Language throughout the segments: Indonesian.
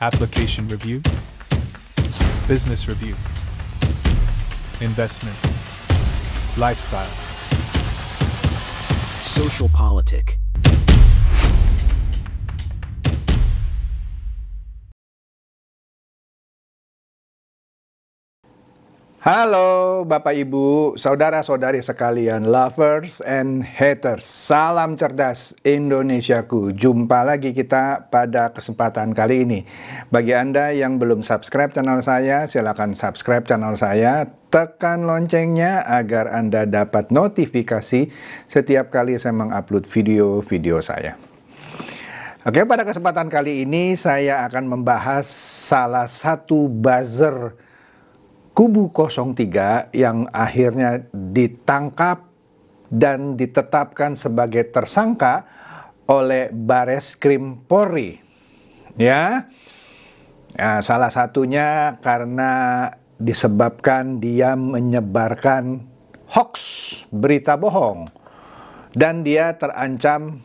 application review, business review, investment, lifestyle, social politic. Halo Bapak Ibu, saudara-saudari sekalian, lovers and haters. Salam cerdas Indonesiaku. Jumpa lagi kita pada kesempatan kali ini. Bagi Anda yang belum subscribe channel saya, silakan subscribe channel saya. Tekan loncengnya agar Anda dapat notifikasi setiap kali saya mengupload video-video saya. Oke, pada kesempatan kali ini saya akan membahas salah satu buzzer Kubu 03 yang akhirnya ditangkap dan ditetapkan sebagai tersangka oleh Bareskrim Polri. Ya, salah satunya karena disebabkan dia menyebarkan hoax, berita bohong, dan dia terancam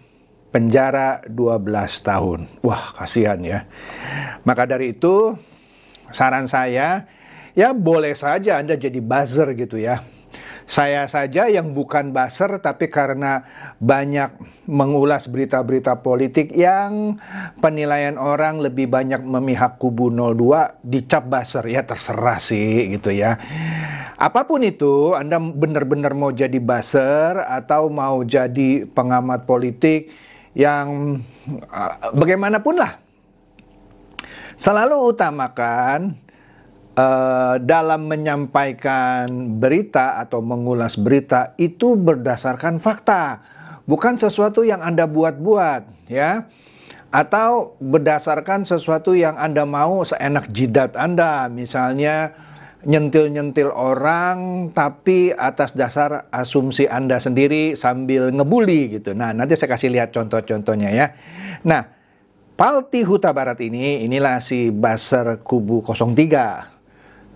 penjara 12 tahun. Wah, kasihan ya. Maka dari itu, saran saya, ya boleh saja Anda jadi buzzer gitu ya. Saya saja yang bukan buzzer, tapi karena banyak mengulas berita-berita politik yang penilaian orang lebih banyak memihak kubu 02, dicap buzzer. Ya terserah sih gitu ya. Apapun itu, Anda benar-benar mau jadi buzzer atau mau jadi pengamat politik yang bagaimanapun lah, selalu utamakan dalam menyampaikan berita atau mengulas berita itu berdasarkan fakta, bukan sesuatu yang Anda buat-buat ya, atau berdasarkan sesuatu yang Anda mau seenak jidat Anda, misalnya nyentil-nyentil orang tapi atas dasar asumsi Anda sendiri sambil ngebully gitu. Nah, nanti saya kasih lihat contoh-contohnya ya. Nah, Palti Huta Barat inilah si buzzer Kubu 03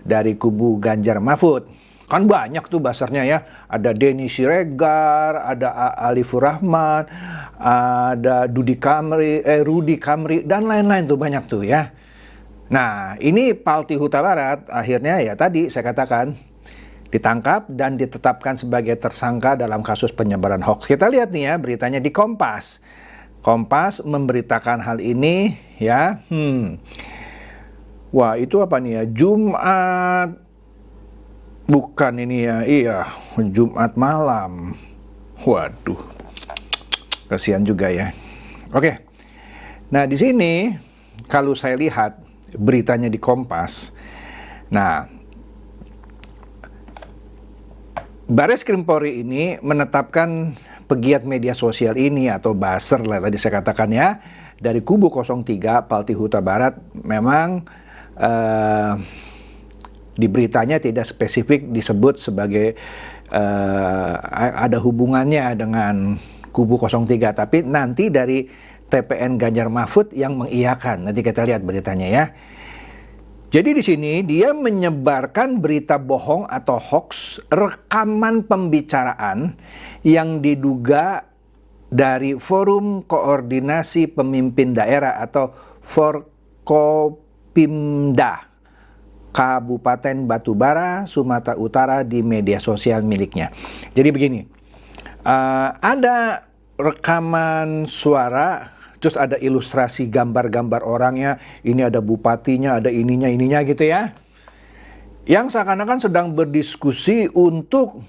dari kubu Ganjar Mahfud. Kan banyak tuh buzzernya ya. Ada Denny Siregar, ada Alifur Rahman, ada Rudy Kamri, dan lain-lain tuh, banyak tuh ya. Nah, ini Palti Huta Barat akhirnya ya tadi saya katakan ditangkap dan ditetapkan sebagai tersangka dalam kasus penyebaran hoax. Kita lihat nih ya beritanya di Kompas. Kompas memberitakan hal ini ya. Wah, itu apa nih ya? Jumat. Bukan ini ya. Iya, Jumat malam. Waduh. Kasihan juga ya. Oke. Nah, di sini kalau saya lihat beritanya di Kompas. Nah, Bareskrim Polri ini menetapkan pegiat media sosial ini atau buzzer lah tadi saya katakan ya, dari kubu 03 Palti Huta Barat. Memang di beritanya tidak spesifik disebut sebagai ada hubungannya dengan kubu 03, tapi nanti dari TPN Ganjar Mahfud yang mengiyakan. Nanti kita lihat beritanya ya. Jadi di sini dia menyebarkan berita bohong atau hoax, rekaman pembicaraan yang diduga dari Forum Koordinasi Pemimpin Daerah atau Forkopimda Kabupaten Batubara, Sumatera Utara di media sosial miliknya. Jadi begini, ada rekaman suara, terus ada ilustrasi gambar-gambar orangnya, ini ada bupatinya, ada ininya gitu ya. Yang seakan-akan sedang berdiskusi untuk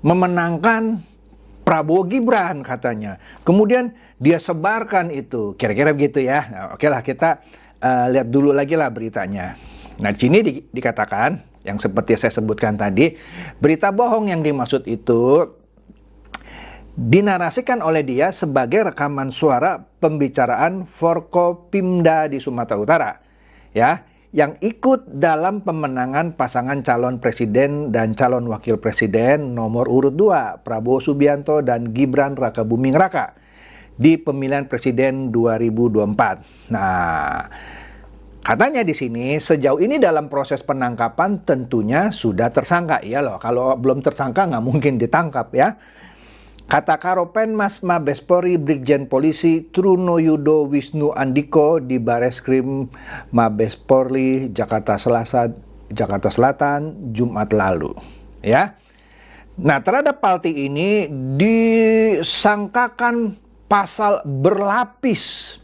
memenangkan Prabowo Gibran katanya. Kemudian dia sebarkan itu, kira-kira begitu ya. Nah, oke lah, kita lihat dulu lagi lah beritanya. Nah, di sini dikatakan, yang seperti saya sebutkan tadi, berita bohong yang dimaksud itu dinarasikan oleh dia sebagai rekaman suara pembicaraan Forkopimda di Sumatera Utara ya, yang ikut dalam pemenangan pasangan calon presiden dan calon wakil presiden nomor urut 2 Prabowo Subianto dan Gibran Rakabuming Raka di pemilihan presiden 2024. Nah, katanya di sini sejauh ini dalam proses penangkapan tentunya sudah tersangka. Iya loh, kalau belum tersangka nggak mungkin ditangkap ya. Kata Karopenmas Mabes Polri Brigjen Polisi Truno Yudo Wisnu Andiko di Bareskrim Mabes Polri Jakarta Selatan Jumat lalu. Ya. Nah, terhadap Palti ini disangkakan pasal berlapis.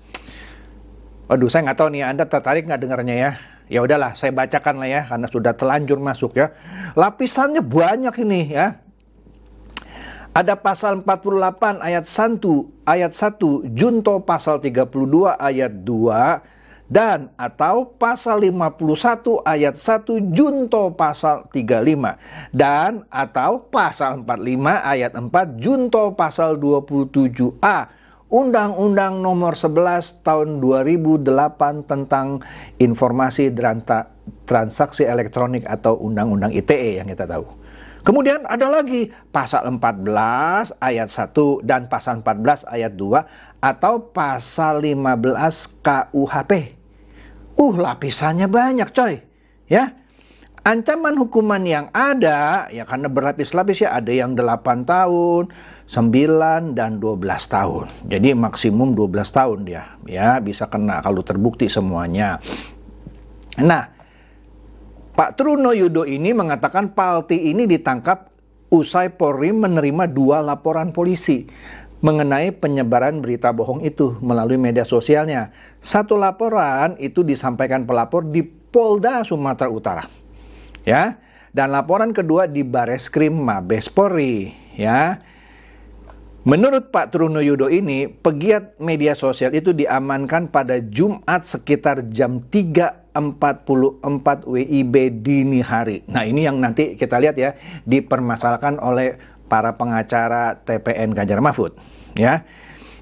Waduh, saya nggak tahu nih, Anda tertarik nggak dengarnya ya? Ya udahlah, saya bacakan lah ya, karena sudah telanjur masuk ya. Lapisannya banyak ini ya. Ada pasal 48 ayat 1 junto pasal 32 ayat 2 dan atau pasal 51 ayat 1 junto pasal 35 dan atau pasal 45 ayat 4 junto pasal 27A Undang-Undang Nomor 11 Tahun 2008 tentang Informasi dan Transaksi Elektronik atau Undang-Undang ITE yang kita tahu. Kemudian ada lagi pasal 14 ayat 1 dan pasal 14 ayat 2 atau pasal 15 KUHP. Lapisannya banyak coy. Ya. Ancaman hukuman yang ada, ya karena berlapis-lapis ya, ada yang 8 tahun, 9 dan 12 tahun. Jadi maksimum 12 tahun dia. Ya, bisa kena kalau terbukti semuanya. Nah, Pak Truno Yudo ini mengatakan Palti ini ditangkap usai Polri menerima 2 laporan polisi mengenai penyebaran berita bohong itu melalui media sosialnya. 1 laporan itu disampaikan pelapor di Polda Sumatera Utara. Ya. Dan laporan kedua di Bareskrim Mabes Polri, ya. Menurut Pak Truno Yudo ini, pegiat media sosial itu diamankan pada Jumat sekitar jam 3.44 WIB dini hari. Nah, ini yang nanti kita lihat ya, dipermasalahkan oleh para pengacara TPN Ganjar Mahfud, ya.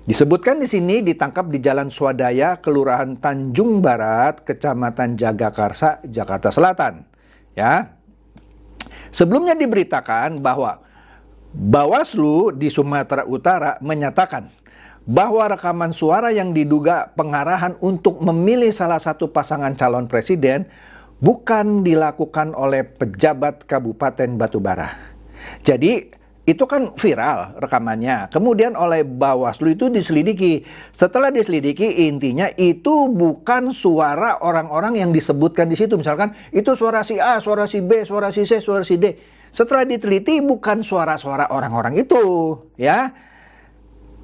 Disebutkan di sini ditangkap di Jalan Swadaya, Kelurahan Tanjung Barat, Kecamatan Jagakarsa, Jakarta Selatan, ya. Sebelumnya diberitakan bahwa Bawaslu di Sumatera Utara menyatakan bahwa rekaman suara yang diduga pengarahan untuk memilih salah satu pasangan calon presiden bukan dilakukan oleh pejabat Kabupaten Batubara. Jadi itu kan viral rekamannya. Kemudian oleh Bawaslu itu diselidiki. Setelah diselidiki intinya itu bukan suara orang-orang yang disebutkan di situ. Misalkan itu suara si A, suara si B, suara si C, suara si D. Setelah diteliti bukan suara-suara orang-orang itu, ya.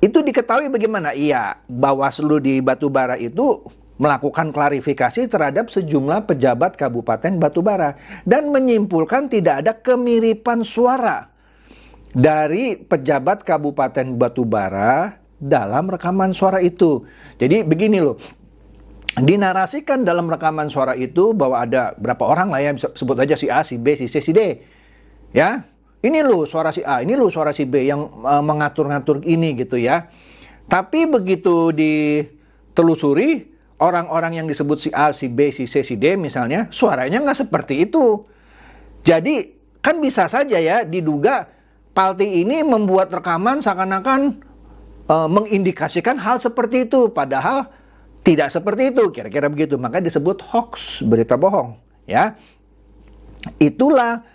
Itu diketahui bagaimana? Iya, Bawaslu di Batubara itu melakukan klarifikasi terhadap sejumlah pejabat Kabupaten Batubara dan menyimpulkan tidak ada kemiripan suara dari pejabat Kabupaten Batubara dalam rekaman suara itu. Jadi begini loh. Dinarasikan dalam rekaman suara itu bahwa ada berapa orang lah ya, sebut aja si A, si B, si C, si D. Ya, ini loh suara si A, ini loh suara si B yang mengatur-ngatur ini gitu ya. Tapi begitu ditelusuri, orang-orang yang disebut si A, si B, si C, si D misalnya, suaranya nggak seperti itu. Jadi kan bisa saja ya diduga Palti ini membuat rekaman seakan-akan mengindikasikan hal seperti itu. Padahal tidak seperti itu, kira-kira begitu. Maka disebut hoax, berita bohong. Ya, itulah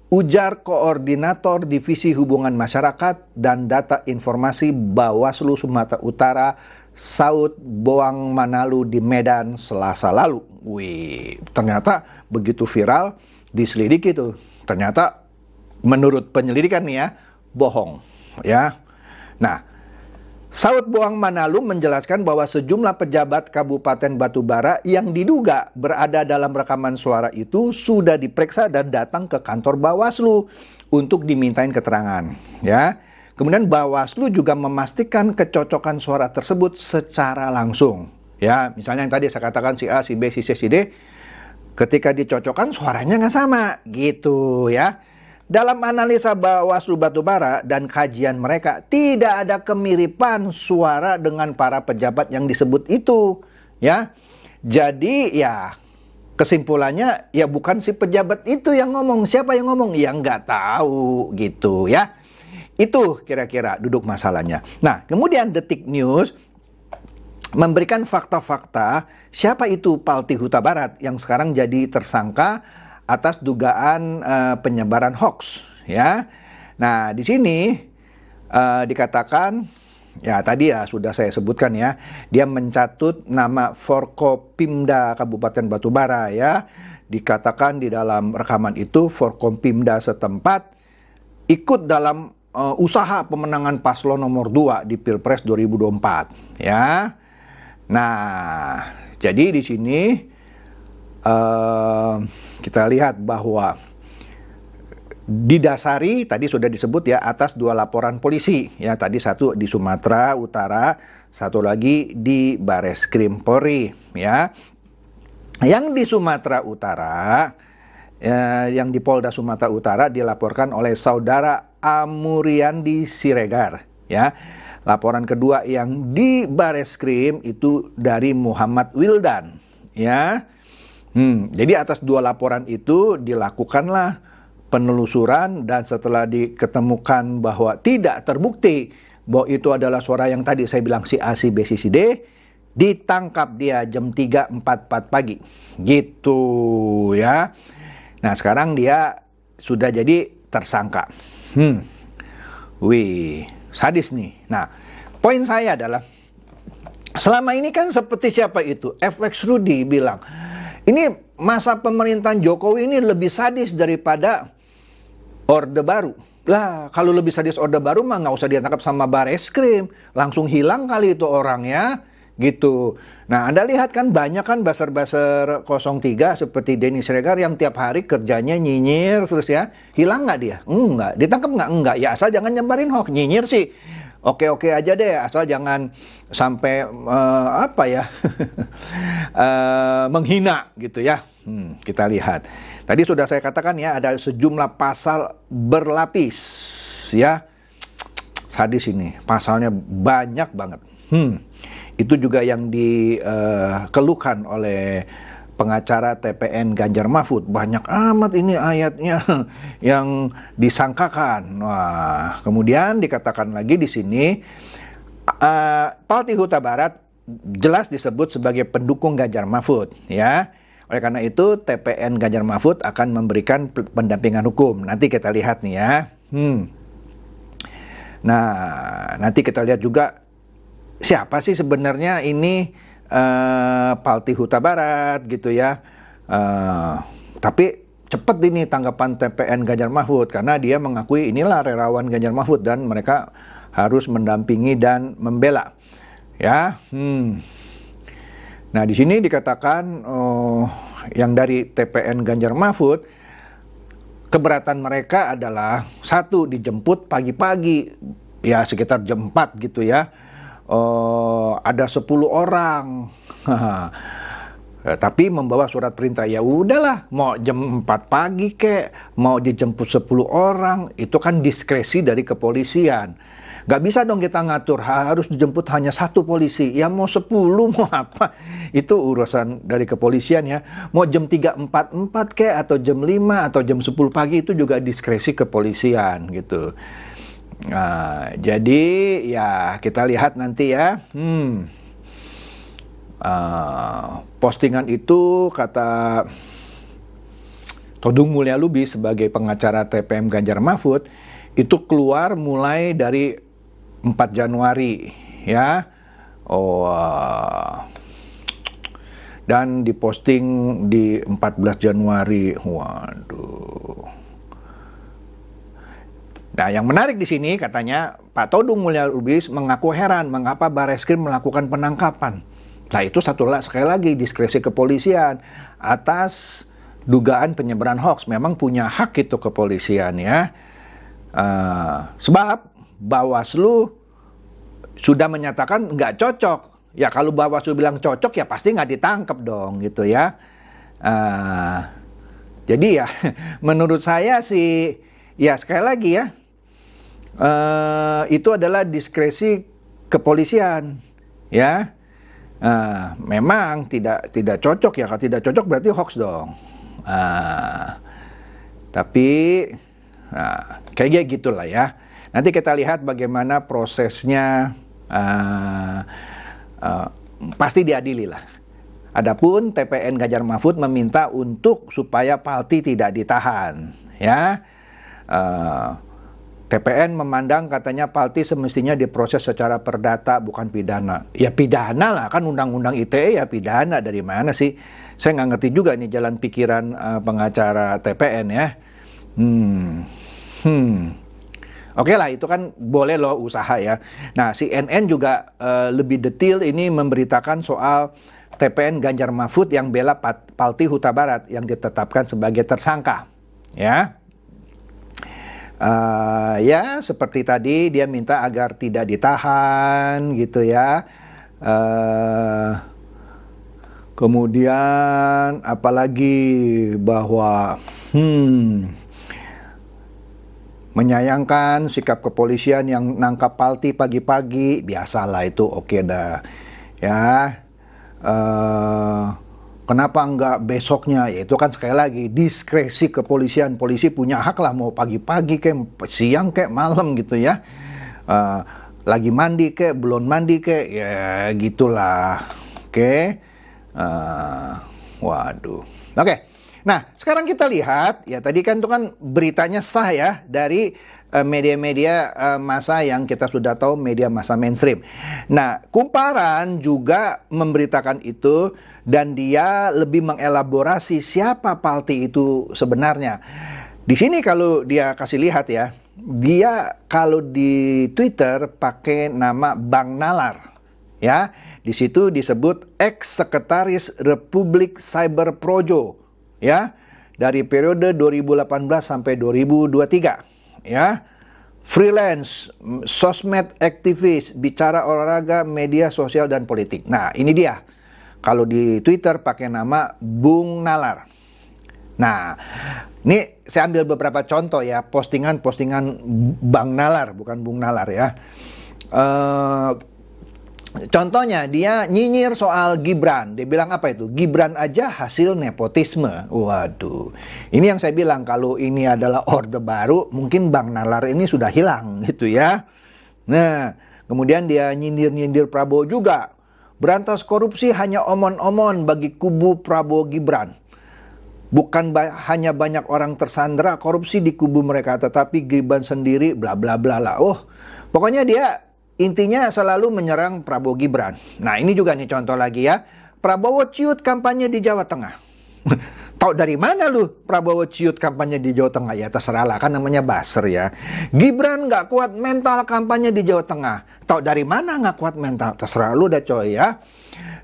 ujar Koordinator Divisi Hubungan Masyarakat dan Data Informasi Bawaslu Sumatera Utara, Saud Boang Manalu di Medan Selasa lalu. Wih, ternyata begitu viral, diselidiki tuh. Ternyata menurut penyelidikan nih ya, bohong. Ya. Nah, Saud Boang Manalu menjelaskan bahwa sejumlah pejabat Kabupaten Batubara yang diduga berada dalam rekaman suara itu sudah diperiksa dan datang ke kantor Bawaslu untuk dimintain keterangan. Ya, kemudian Bawaslu juga memastikan kecocokan suara tersebut secara langsung. Ya, misalnya yang tadi saya katakan si A, si B, si C, si D, ketika dicocokkan suaranya nggak sama, gitu ya. Dalam analisa Bawaslu Batubara dan kajian mereka, tidak ada kemiripan suara dengan para pejabat yang disebut itu, ya. Jadi ya kesimpulannya ya bukan si pejabat itu yang ngomong, siapa yang ngomong? Ya nggak tahu gitu ya. Itu kira-kira duduk masalahnya. Nah, kemudian Detik News memberikan fakta-fakta siapa itu Palti Huta Barat yang sekarang jadi tersangka atas dugaan penyebaran hoax, ya. Nah, di sini dikatakan, ya tadi ya sudah saya sebutkan ya, dia mencatut nama Forkopimda Kabupaten Batubara ya. Dikatakan di dalam rekaman itu Forkopimda setempat ikut dalam usaha pemenangan paslon nomor 2 di Pilpres 2024 ya. Nah, jadi di sini kita lihat bahwa didasari tadi sudah disebut ya atas 2 laporan polisi ya, tadi satu di Sumatera Utara, satu lagi di Bareskrim Polri ya. Yang di Sumatera Utara, yang di Polda Sumatera Utara dilaporkan oleh saudara Amuriandi Siregar ya. Laporan kedua yang di Bareskrim itu dari Muhammad Wildan ya. Jadi atas 2 laporan itu dilakukanlah penelusuran, dan setelah diketemukan bahwa tidak terbukti bahwa itu adalah suara yang tadi saya bilang si A, si B, si D, ditangkap dia jam 3.44 pagi gitu ya. Nah sekarang dia sudah jadi tersangka. Wih, sadis nih. Nah poin saya adalah, selama ini kan seperti siapa itu, FX Rudy bilang ini masa pemerintahan Jokowi ini lebih sadis daripada Orde Baru. Lah, kalau lebih sadis Orde Baru mah nggak usah ditangkap sama Bareskrim, langsung hilang kali itu orangnya, gitu. Nah, Anda lihat kan banyak kan buzzer-buzzer 03 seperti Denny Siregar yang tiap hari kerjanya nyinyir terus ya. Hilang nggak dia? Enggak. Ditangkap nggak? Enggak. Ya asal jangan nyebarin hoax. Nyinyir sih oke-oke aja deh, asal jangan sampai menghina gitu ya. Kita lihat. Tadi sudah saya katakan ya, ada sejumlah pasal berlapis ya. Sadis ini, pasalnya banyak banget. Itu juga yang dikeluhkan oleh pengacara TPN Ganjar Mahfud. Banyak amat ini ayatnya yang disangkakan. Wah, kemudian dikatakan lagi di sini, Palti Huta Barat jelas disebut sebagai pendukung Ganjar Mahfud ya. Oleh karena itu TPN Ganjar Mahfud akan memberikan pendampingan hukum. Nanti kita lihat nih ya. Nah, nanti kita lihat juga siapa sih sebenarnya ini Palti Huta Barat gitu ya. Tapi cepat ini tanggapan TPN Ganjar Mahfud, karena dia mengakui inilah relawan Ganjar Mahfud dan mereka harus mendampingi dan membela ya. Nah di sini dikatakan yang dari TPN Ganjar Mahfud, keberatan mereka adalah satu, dijemput pagi-pagi ya sekitar jam 4 gitu ya. Ada 10 orang tapi membawa surat perintah. Ya udahlah, mau jam 4 pagi kek, mau dijemput 10 orang, itu kan diskresi dari kepolisian. Gak bisa dong kita ngatur, harus dijemput hanya 1 polisi. Ya mau 10, mau apa, itu urusan dari kepolisian ya. Mau jam 3.44 kek, atau jam 5, atau jam 10 pagi, itu juga diskresi kepolisian gitu. Nah, jadi ya kita lihat nanti ya. Postingan itu kata Todung Mulya Lubis sebagai pengacara TPM Ganjar Mahfud itu keluar mulai dari 4 Januari ya. Dan diposting di 14 Januari. Waduh. Nah, yang menarik di sini katanya Pak Todung Mulya Lubis mengaku heran mengapa Bareskrim melakukan penangkapan. Nah, itu sekali lagi diskresi kepolisian atas dugaan penyebaran hoax. Memang punya hak itu kepolisian ya. Sebab Bawaslu sudah menyatakan nggak cocok. Ya kalau Bawaslu bilang cocok ya pasti nggak ditangkap dong gitu ya. Jadi ya menurut saya sih ya sekali lagi ya, itu adalah diskresi kepolisian ya. Memang tidak cocok ya, kalau tidak cocok berarti hoax dong. Tapi kayak gitulah ya. Nanti kita lihat bagaimana prosesnya, pasti diadili lah. Adapun TPN Ganjar Mahfud meminta untuk supaya Palti tidak ditahan ya. TPN memandang katanya Palti semestinya diproses secara perdata bukan pidana. Ya pidana lah, kan undang-undang ITE ya pidana, dari mana sih? Saya nggak ngerti juga nih jalan pikiran pengacara TPN ya. Oke lah, itu kan boleh loh usaha ya. Nah, CNN juga lebih detail ini memberitakan soal TPN Ganjar Mahfud yang bela Palti Huta Barat yang ditetapkan sebagai tersangka. Ya. Ya seperti tadi dia minta agar tidak ditahan gitu ya. Kemudian apalagi bahwa menyayangkan sikap kepolisian yang nangkap Palti pagi-pagi, biasalah itu, oke dah ya. Kenapa enggak besoknya? Ya itu kan sekali lagi diskresi kepolisian. Polisi punya hak lah mau pagi-pagi kayak siang kayak malam gitu ya. Lagi mandi kayak belum mandi kayak ya gitulah. Oke. Waduh. Oke. Nah, sekarang kita lihat ya tadi kan itu kan beritanya sah ya dari media-media massa yang kita sudah tahu, media massa mainstream. Nah, Kumparan juga memberitakan itu dan dia lebih mengelaborasi siapa Palti itu sebenarnya. Di sini kalau dia kasih lihat ya, dia kalau di Twitter pakai nama Bang Nalar. Ya, di situ disebut ex-sekretaris Republik Cyber Projo ya, dari periode 2018 sampai 2023. Ya, freelance, sosmed aktivis, bicara olahraga, media sosial dan politik. Nah, ini dia. Kalau di Twitter pakai nama Bung Nalar. Nah, ini saya ambil beberapa contoh ya, postingan-postingan Bang Nalar, bukan Bung Nalar ya. Contohnya dia nyinyir soal Gibran. Dia bilang apa itu? Gibran aja hasil nepotisme. Waduh. Ini yang saya bilang kalau ini adalah orde baru, mungkin Bang Nalar ini sudah hilang gitu ya. Nah, kemudian dia nyindir-nyindir Prabowo juga. Berantas korupsi hanya omon-omon bagi kubu Prabowo Gibran. Bukan hanya banyak orang tersandera korupsi di kubu mereka, tetapi Gibran sendiri bla bla bla lah. Oh, pokoknya dia intinya selalu menyerang Prabowo Gibran. Nah, ini juga nih contoh lagi ya. Prabowo ciut kampanye di Jawa Tengah. Tahu dari mana lu Prabowo ciut kampanye di Jawa Tengah? Ya terserah lah, kan namanya buzzer ya. Gibran nggak kuat mental kampanye di Jawa Tengah. Tahu dari mana nggak kuat mental? Terserah lu dah coy ya.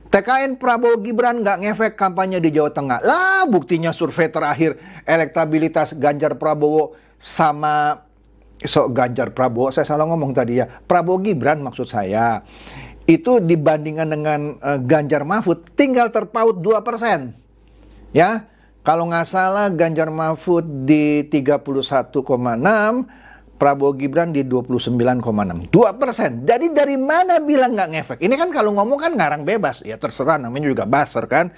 TKN Prabowo Gibran nggak ngefek kampanye di Jawa Tengah. Lah buktinya survei terakhir elektabilitas Ganjar Prabowo sama Ganjar Prabowo, saya salah ngomong tadi ya. Prabowo Gibran maksud saya. Itu dibandingkan dengan Ganjar Mahfud tinggal terpaut 2%. Ya. Kalau nggak salah Ganjar Mahfud di 31,6, Prabowo Gibran di 29,6. 2%. Jadi dari mana bilang nggak ngefek? Ini kan kalau ngomong kan ngarang bebas. Ya terserah, namanya juga buzzer kan.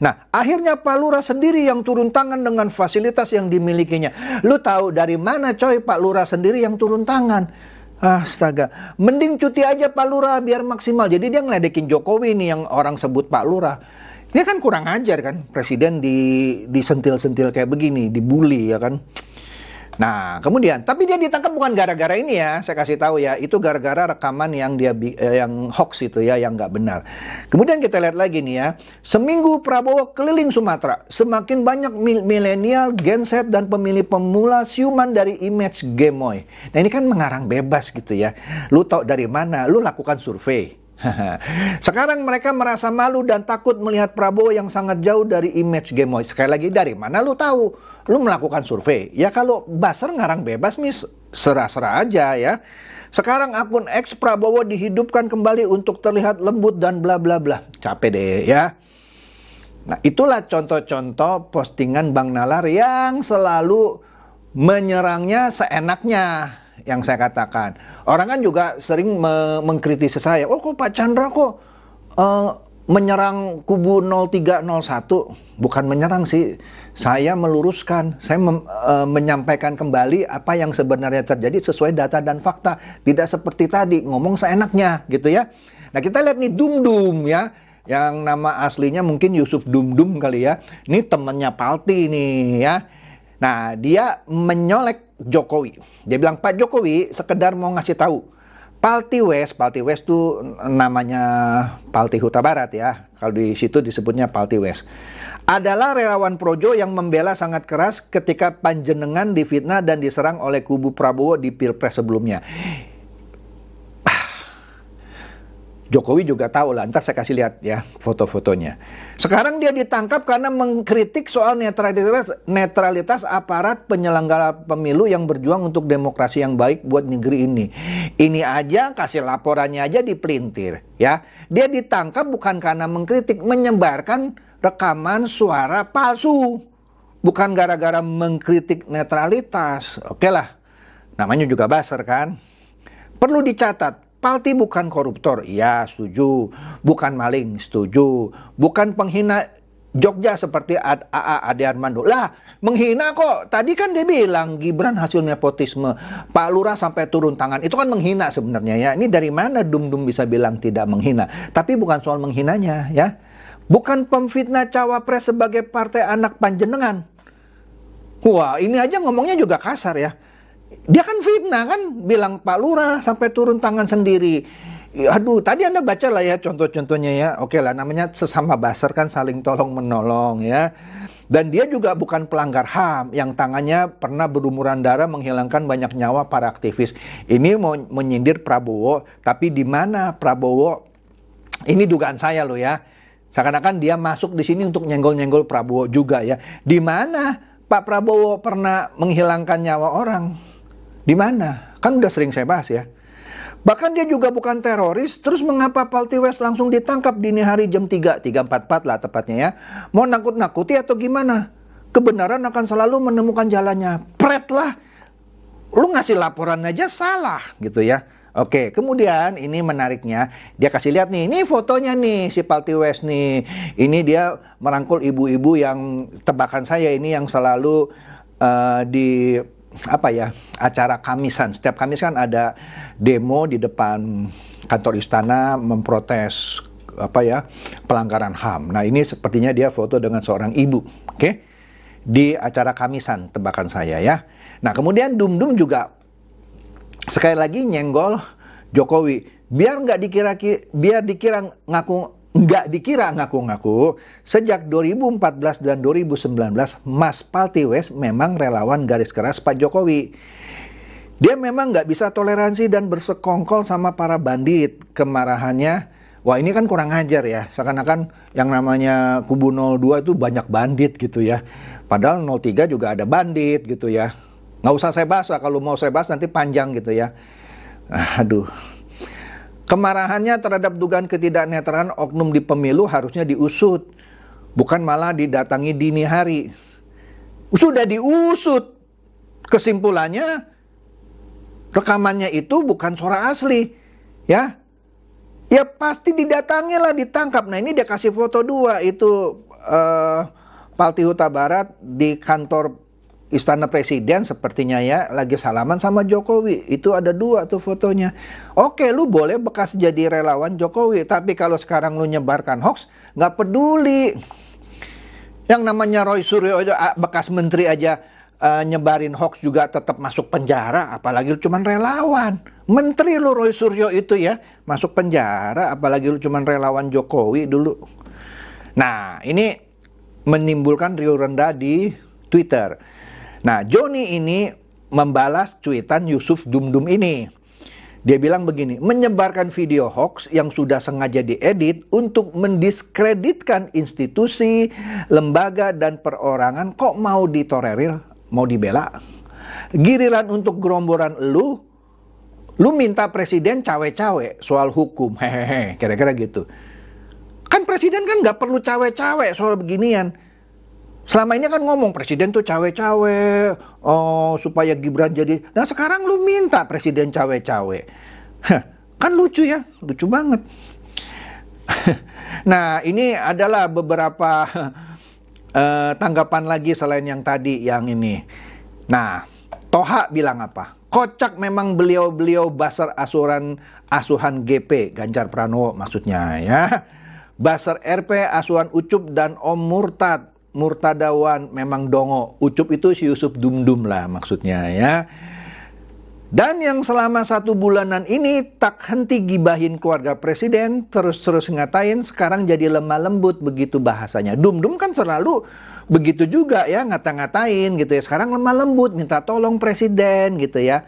Nah, akhirnya Pak Lurah sendiri yang turun tangan dengan fasilitas yang dimilikinya. Lu tahu dari mana coy Pak Lurah sendiri yang turun tangan? Astaga. Mending cuti aja Pak Lurah biar maksimal. Jadi dia ngeledekin Jokowi nih yang orang sebut Pak Lurah. Dia kan kurang ajar kan. Presiden disentil-sentil kayak begini. Dibully ya kan. Nah, kemudian, tapi dia ditangkap bukan gara-gara ini ya, saya kasih tahu ya, itu gara-gara rekaman yang yang hoax itu ya, yang nggak benar. Kemudian kita lihat lagi nih ya, seminggu Prabowo keliling Sumatera, semakin banyak milenial, Gen Z dan pemilih pemula siuman dari image gemoy. Nah ini kan mengarang bebas gitu ya, lu tahu dari mana? Lu lakukan survei. Sekarang mereka merasa malu dan takut melihat Prabowo yang sangat jauh dari image gemoy. Sekali lagi, dari mana lu tahu? Lu melakukan survei. Ya kalau buzzer ngarang bebas, serah-serah aja ya. Sekarang akun X Prabowo dihidupkan kembali untuk terlihat lembut dan bla bla bla. Capek deh ya. Nah, itulah contoh-contoh postingan Bang Nalar yang selalu menyerangnya seenaknya. Yang saya katakan, orang kan juga sering mengkritisi saya. Oh kok Pak Chandra kok menyerang kubu 0301? Bukan menyerang sih, saya meluruskan, saya menyampaikan kembali apa yang sebenarnya terjadi sesuai data dan fakta. Tidak seperti tadi ngomong seenaknya gitu ya. Nah kita lihat nih Dum ya, yang nama aslinya mungkin Yusuf Dum kali ya. Ini temennya Palti nih ya. Nah, dia menyolek Jokowi. Dia bilang, Pak Jokowi sekedar mau ngasih tahu. Palti West tuh namanya Palti Huta Barat ya. Kalau di situ disebutnya Palti West. Adalah relawan Projo yang membela sangat keras ketika panjenengan difitnah dan diserang oleh kubu Prabowo di Pilpres sebelumnya. Jokowi juga tahu lah, ntar saya kasih lihat ya foto-fotonya. Sekarang dia ditangkap karena mengkritik soal netralitas aparat penyelenggara pemilu yang berjuang untuk demokrasi yang baik buat negeri ini. Ini aja kasih laporannya aja dipelintir ya. Dia ditangkap bukan karena mengkritik, menyebarkan rekaman suara palsu. Bukan gara-gara mengkritik netralitas. Oke lah, namanya juga buzzer kan. Perlu dicatat. Palti bukan koruptor, ya setuju. Bukan maling, setuju. Bukan penghina Jogja seperti AA Ade Armando. Lah, menghina kok. Tadi kan dia bilang Gibran hasil nepotisme. Pak Lurah sampai turun tangan. Itu kan menghina sebenarnya ya. Ini dari mana Dum-Dum bisa bilang tidak menghina? Tapi bukan soal menghinanya ya. Bukan pemfitnah cawapres sebagai partai anak panjenengan. Wah, ini aja ngomongnya juga kasar ya. Dia kan fitnah kan, bilang Pak Lurah sampai turun tangan sendiri. Aduh, tadi Anda baca lah ya contoh-contohnya ya. Oke lah, namanya sesama buzzer kan saling tolong-menolong ya. Dan dia juga bukan pelanggar HAM yang tangannya pernah berlumuran darah menghilangkan banyak nyawa para aktivis. Ini mau menyindir Prabowo, tapi di mana Prabowo? Ini dugaan saya loh ya. Seakan-akan dia masuk di sini untuk nyenggol-nyenggol Prabowo juga ya. Di mana Pak Prabowo pernah menghilangkan nyawa orang? Di mana? Kan udah sering saya bahas ya. Bahkan dia juga bukan teroris, terus mengapa Palti West langsung ditangkap dini hari jam 3.44 lah tepatnya ya. Mau nakut-nakuti atau gimana? Kebenaran akan selalu menemukan jalannya. Pret lah. Lu ngasih laporan aja salah gitu ya. Oke, kemudian ini menariknya, dia kasih lihat nih, ini fotonya nih si Palti West nih. Ini dia merangkul ibu-ibu yang tebakan saya ini yang selalu di acara Kamisan. Setiap Kamis kan ada demo di depan kantor istana memprotes pelanggaran HAM. Nah, ini sepertinya dia foto dengan seorang ibu, oke? Di acara Kamisan tebakan saya ya. Nah, kemudian Dum-Dum juga sekali lagi nyenggol Jokowi. Biar dikira ngaku-ngaku sejak 2014 dan 2019 Mas Palti West memang relawan garis keras Pak Jokowi. Dia memang nggak bisa toleransi dan bersekongkol sama para bandit. Kemarahannya, wah ini kan kurang ajar ya. Seakan-akan yang namanya kubu 02 itu banyak bandit gitu ya. Padahal 03 juga ada bandit gitu ya. Nggak usah saya bahas, kalau mau saya bahas nanti panjang gitu ya. Aduh. Kemarahannya terhadap dugaan ketidaknetralan oknum di pemilu harusnya diusut. Bukan malah didatangi dini hari. Sudah diusut. Kesimpulannya, rekamannya itu bukan suara asli. Ya. Ya pasti didatangi lah, ditangkap. Nah ini dia kasih foto dua. Itu Palti Huta Barat di kantor Istana Presiden sepertinya ya, lagi salaman sama Jokowi. Itu ada dua tuh fotonya. Oke, lu boleh bekas jadi relawan Jokowi, tapi kalau sekarang lu nyebarkan hoax, nggak peduli. Yang namanya Roy Suryo aja, bekas menteri aja nyebarin hoax juga tetap masuk penjara, apalagi lu cuman relawan. Menteri lu Roy Suryo itu ya, masuk penjara, apalagi lu cuman relawan Jokowi dulu. Nah, ini menimbulkan riuh rendah di Twitter. Nah, Joni ini membalas cuitan Yusuf Dum-Dum ini. Dia bilang begini, menyebarkan video hoax yang sudah sengaja diedit untuk mendiskreditkan institusi, lembaga, dan perorangan kok mau ditolerir, mau dibela. Giliran untuk gerombolan lu minta presiden cawe-cawe soal hukum, hehehe, kira-kira gitu. Kan presiden kan nggak perlu cawe-cawe soal beginian. Selama ini kan ngomong presiden tuh cawe-cawe, supaya Gibran jadi. Nah sekarang lu minta presiden cawe-cawe. Kan lucu ya, lucu banget. Nah ini adalah beberapa tanggapan lagi selain yang tadi yang ini. Nah Toha bilang apa? Kocak memang beliau-beliau basar asuhan GP, Ganjar Pranowo maksudnya ya. Basar RP, asuhan Ucup dan Om Murtad. murtadawan, memang dongo. Ucup itu si Yusuf Dumdum lah maksudnya ya. Dan yang selama 1 bulanan ini tak henti gibahin keluarga presiden, terus-terus ngatain, sekarang jadi lemah lembut begitu bahasanya. Dumdum kan selalu begitu juga ya, ngata-ngatain gitu ya. Sekarang lemah lembut, minta tolong presiden gitu ya.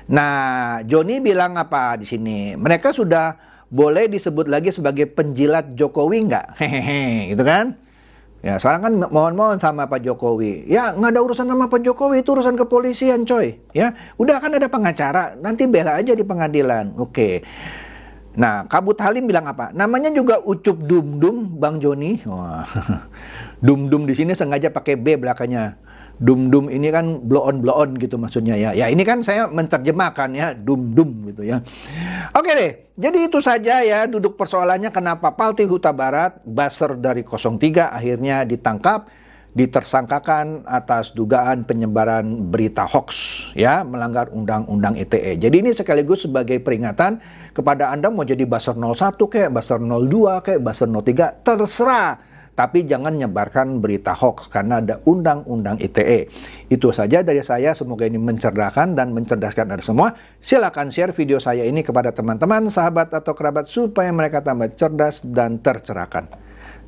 Nah, Joni bilang apa di sini? Mereka sudah boleh disebut lagi sebagai penjilat Jokowi nggak? Hehehe, gitu kan? Ya, sekarang kan mohon-mohon sama Pak Jokowi. Ya, nggak ada urusan sama Pak Jokowi, itu urusan kepolisian, coy. Ya, udah kan ada pengacara, nanti bela aja di pengadilan. Oke. Nah, Kabut Halim bilang apa? Namanya juga Ucup Dumdum, Bang Joni. Wah. Dumdum di sini sengaja pakai B belakangnya. Dumdum ini kan blow on gitu maksudnya ya. Ya ini kan saya menerjemahkan ya, dumdum gitu ya. Oke deh, jadi itu saja ya duduk persoalannya kenapa Palti Huta Barat, buzzer dari 03 akhirnya ditangkap, ditersangkakan atas dugaan penyebaran berita hoax ya, melanggar undang-undang ITE. Jadi ini sekaligus sebagai peringatan kepada Anda mau jadi buzzer 01 kayak buzzer 02 kayak buzzer 03 terserah. Tapi jangan nyebarkan berita hoax karena ada undang-undang ITE. Itu saja dari saya, semoga ini mencerdakan dan mencerdaskan Anda semua. Silakan share video saya ini kepada teman-teman, sahabat atau kerabat supaya mereka tambah cerdas dan tercerahkan.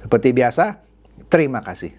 Seperti biasa, terima kasih.